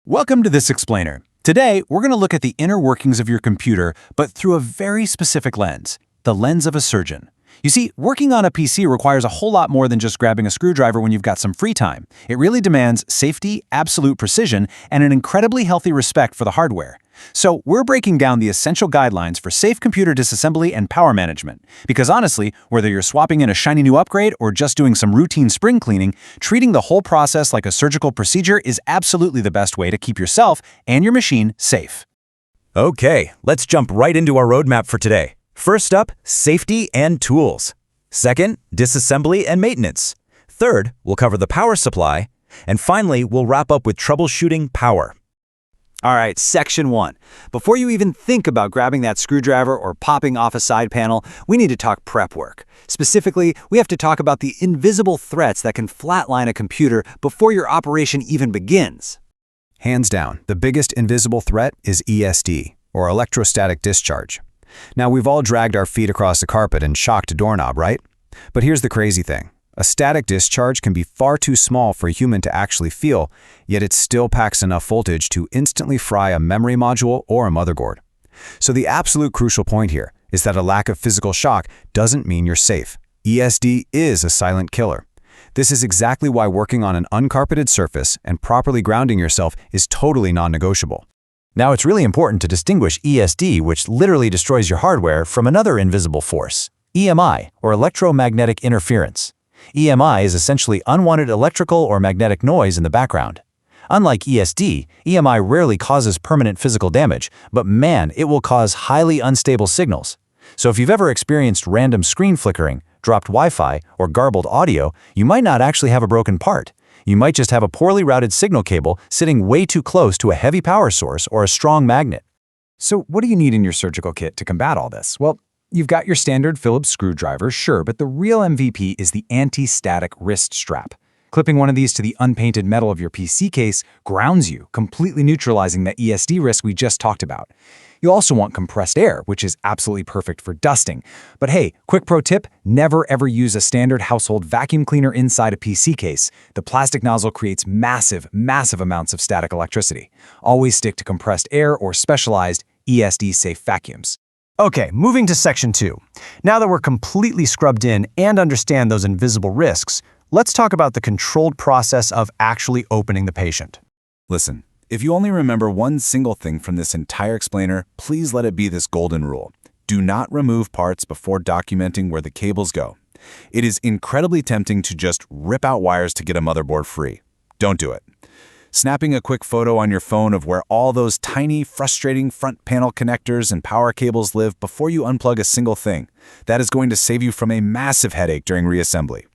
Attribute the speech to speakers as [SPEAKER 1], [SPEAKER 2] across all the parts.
[SPEAKER 1] Welcome to This Explainer. Today, we're going to look at the inner workings of your computer, but through a very specific lens, the lens of a surgeon. You see, working on a PC requires a whole lot more than just grabbing a screwdriver when you've got some free time. It really demands safety, absolute precision, and an incredibly healthy respect for the hardware. So we're breaking down the essential guidelines for safe computer disassembly and power management. Because honestly, whether you're swapping in a shiny new upgrade or just doing some routine spring cleaning, treating the whole process like a surgical procedure is absolutely the best way to keep yourself and your machine safe.
[SPEAKER 2] Okay, let's jump right into our roadmap for today. First up, safety and tools. Second, disassembly and maintenance. Third, we'll cover the power supply. And finally, we'll wrap up with troubleshooting power.
[SPEAKER 3] All right, section 1. Before you even think about grabbing that screwdriver or popping off a side panel, we need to talk prep work. Specifically, we have to talk about the invisible threats that can flatline a computer before your operation even begins.
[SPEAKER 4] Hands down, the biggest invisible threat is ESD, or electrostatic discharge. Now, we've all dragged our feet across the carpet and shocked a doorknob, right? But here's the crazy thing. A static discharge can be far too small for a human to actually feel, yet it still packs enough voltage to instantly fry a memory module or a motherboard. So the absolute crucial point here is that a lack of physical shock doesn't mean you're safe. ESD is a silent killer. This is exactly why working on an uncarpeted surface and properly grounding yourself is totally non-negotiable.
[SPEAKER 2] Now, it's really important to distinguish ESD, which literally destroys your hardware, from another invisible force, EMI, or electromagnetic interference. EMI is essentially unwanted electrical or magnetic noise in the background. Unlike ESD, EMI rarely causes permanent physical damage, but man, it will cause highly unstable signals. So if you've ever experienced random screen flickering, dropped Wi-Fi, or garbled audio, you might not actually have a broken part. You might just have a poorly routed signal cable sitting way too close to a heavy power source or a strong magnet.
[SPEAKER 1] So what do you need in your surgical kit to combat all this? Well, you've got your standard Phillips screwdriver, sure, but the real MVP is the anti-static wrist strap. Clipping one of these to the unpainted metal of your PC case grounds you, completely neutralizing the ESD risk we just talked about. You also want compressed air, which is absolutely perfect for dusting. But hey, quick pro tip, never ever use a standard household vacuum cleaner inside a PC case. The plastic nozzle creates massive amounts of static electricity. Always stick to compressed air or specialized ESD-safe vacuums.
[SPEAKER 5] Okay, moving to section 2. Now that we're completely scrubbed in and understand those invisible risks, let's talk about the controlled process of actually opening the patient.
[SPEAKER 6] Listen, if you only remember one single thing from this entire explainer, please let it be this golden rule. Do not remove parts before documenting where the cables go. It is incredibly tempting to just rip out wires to get a motherboard free. Don't do it. Snapping a quick photo on your phone of where all those tiny, frustrating front panel connectors and power cables live before you unplug a single thing. That is going to save you from a massive headache during reassembly.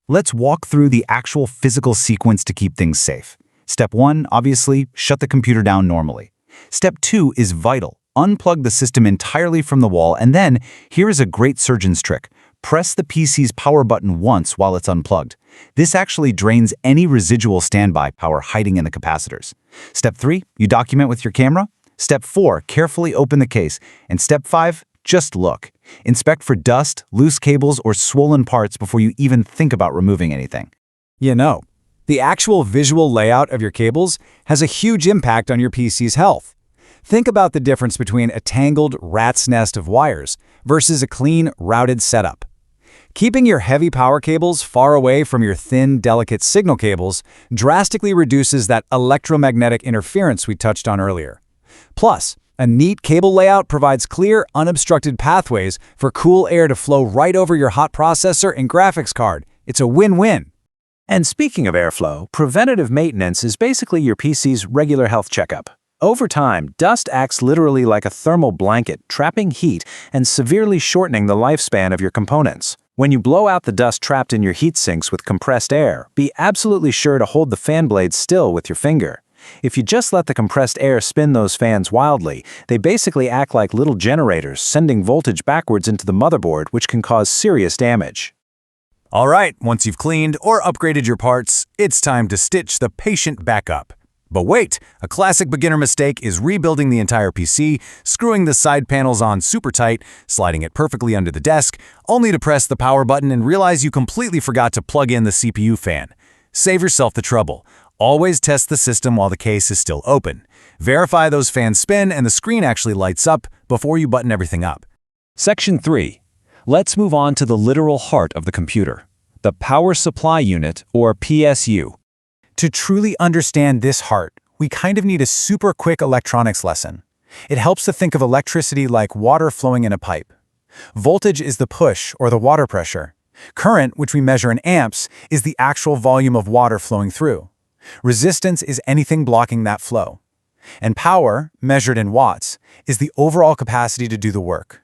[SPEAKER 1] Let's walk through the actual physical sequence to keep things safe. Step 1, obviously, shut the computer down normally. Step 2 is vital. Unplug the system entirely from the wall, and then, here is a great surgeon's trick. Press the PC's power button once while it's unplugged. This actually drains any residual standby power hiding in the capacitors. Step 3, you document with your camera. Step 4, carefully open the case. And Step 5, just look. Inspect for dust, loose cables, or swollen parts before you even think about removing anything.
[SPEAKER 3] You know, the actual visual layout of your cables has a huge impact on your PC's health. Think about the difference between a tangled rat's nest of wires versus a clean, routed setup. Keeping your heavy power cables far away from your thin, delicate signal cables drastically reduces that electromagnetic interference we touched on earlier. Plus, a neat cable layout provides clear, unobstructed pathways for cool air to flow right over your hot processor and graphics card. It's a win-win.
[SPEAKER 1] And speaking of airflow, preventative maintenance is basically your PC's regular health checkup. Over time, dust acts literally like a thermal blanket, trapping heat and severely shortening the lifespan of your components. When you blow out the dust trapped in your heat sinks with compressed air, be absolutely sure to hold the fan blades still with your finger. If you just let the compressed air spin those fans wildly, they basically act like little generators, sending voltage backwards into the motherboard, which can cause serious damage.
[SPEAKER 2] All right, once you've cleaned or upgraded your parts, it's time to stitch the patient back up. But wait, a classic beginner mistake is rebuilding the entire PC, screwing the side panels on super tight, sliding it perfectly under the desk, only to press the power button and realize you completely forgot to plug in the CPU fan. Save yourself the trouble. Always test the system while the case is still open. Verify those fans spin and the screen actually lights up before you button everything up.
[SPEAKER 1] Section 3. Let's move on to the literal heart of the computer, the power supply unit, or PSU.
[SPEAKER 3] To truly understand this heart, we kind of need a super quick electronics lesson. It helps to think of electricity like water flowing in a pipe. Voltage is the push, or the water pressure. Current, which we measure in amps, is the actual volume of water flowing through. Resistance is anything blocking that flow. And power, measured in watts, is the overall capacity to do the work.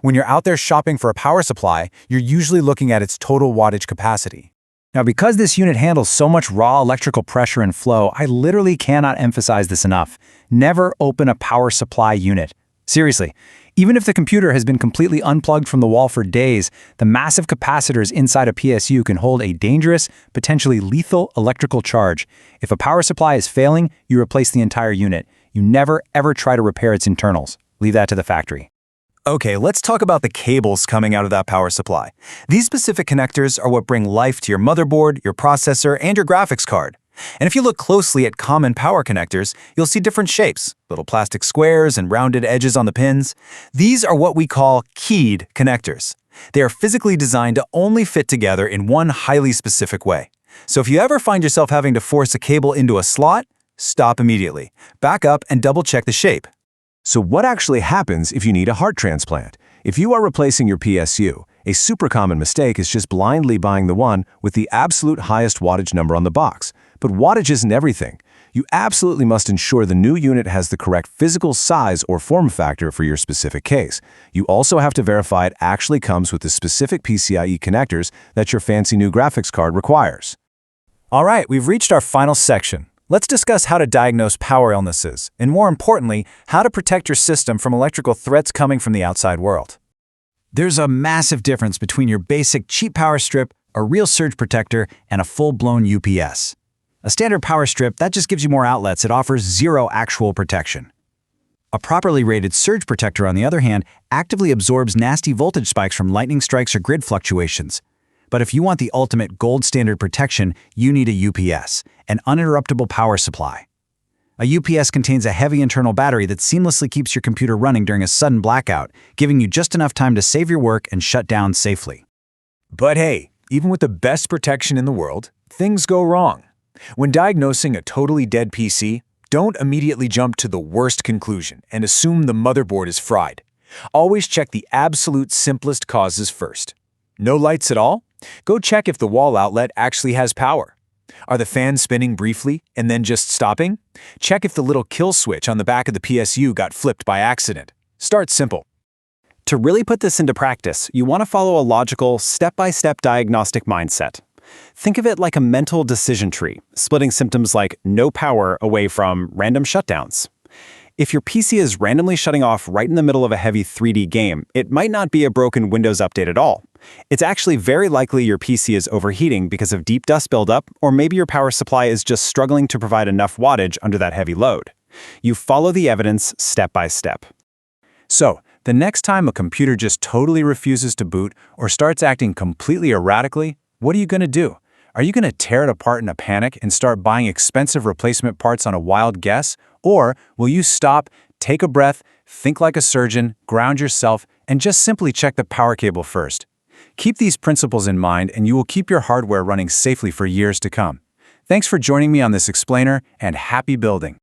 [SPEAKER 3] When you're out there shopping for a power supply, you're usually looking at its total wattage capacity.
[SPEAKER 1] Now, because this unit handles so much raw electrical pressure and flow, I literally cannot emphasize this enough. Never open a power supply unit. Seriously, even if the computer has been completely unplugged from the wall for days, the massive capacitors inside a PSU can hold a dangerous, potentially lethal electrical charge. If a power supply is failing, you replace the entire unit. You never, ever try to repair its internals. Leave that to the factory.
[SPEAKER 2] Okay, let's talk about the cables coming out of that power supply. These specific connectors are what bring life to your motherboard, your processor, and your graphics card. And if you look closely at common power connectors, you'll see different shapes, little plastic squares and rounded edges on the pins. These are what we call keyed connectors. They are physically designed to only fit together in one highly specific way. So if you ever find yourself having to force a cable into a slot, stop immediately. Back up and double-check the shape.
[SPEAKER 6] So what actually happens if you need a heart transplant? If you are replacing your PSU, a super common mistake is just blindly buying the one with the absolute highest wattage number on the box. But wattage isn't everything. You absolutely must ensure the new unit has the correct physical size or form factor for your specific case. You also have to verify it actually comes with the specific PCIe connectors that your fancy new graphics card requires.
[SPEAKER 2] All right, we've reached our final section. Let's discuss how to diagnose power illnesses, and more importantly, how to protect your system from electrical threats coming from the outside world.
[SPEAKER 3] There's a massive difference between your basic cheap power strip, a real surge protector, and a full-blown UPS. A standard power strip, that just gives you more outlets. It offers zero actual protection. A properly rated surge protector, on the other hand, actively absorbs nasty voltage spikes from lightning strikes or grid fluctuations. But if you want the ultimate gold standard protection, you need a UPS, an uninterruptible power supply. A UPS contains a heavy internal battery that seamlessly keeps your computer running during a sudden blackout, giving you just enough time to save your work and shut down safely.
[SPEAKER 6] But hey, even with the best protection in the world, things go wrong. When diagnosing a totally dead PC, don't immediately jump to the worst conclusion and assume the motherboard is fried. Always check the absolute simplest causes first. No lights at all? Go check if the wall outlet actually has power. Are the fans spinning briefly and then just stopping? Check if the little kill switch on the back of the PSU got flipped by accident. Start simple.
[SPEAKER 5] To really put this into practice, you want to follow a logical, step-by-step diagnostic mindset. Think of it like a mental decision tree, splitting symptoms like no power away from random shutdowns. If your PC is randomly shutting off right in the middle of a heavy 3D game, it might not be a broken Windows update at all. It's actually very likely your PC is overheating because of deep dust buildup, or maybe your power supply is just struggling to provide enough wattage under that heavy load. You follow the evidence step by step.
[SPEAKER 6] So, the next time a computer just totally refuses to boot or starts acting completely erratically, what are you going to do? Are you going to tear it apart in a panic and start buying expensive replacement parts on a wild guess? Or will you stop, take a breath, think like a surgeon, ground yourself, and just simply check the power cable first? Keep these principles in mind and you will keep your hardware running safely for years to come. Thanks for joining me on this explainer, and happy building.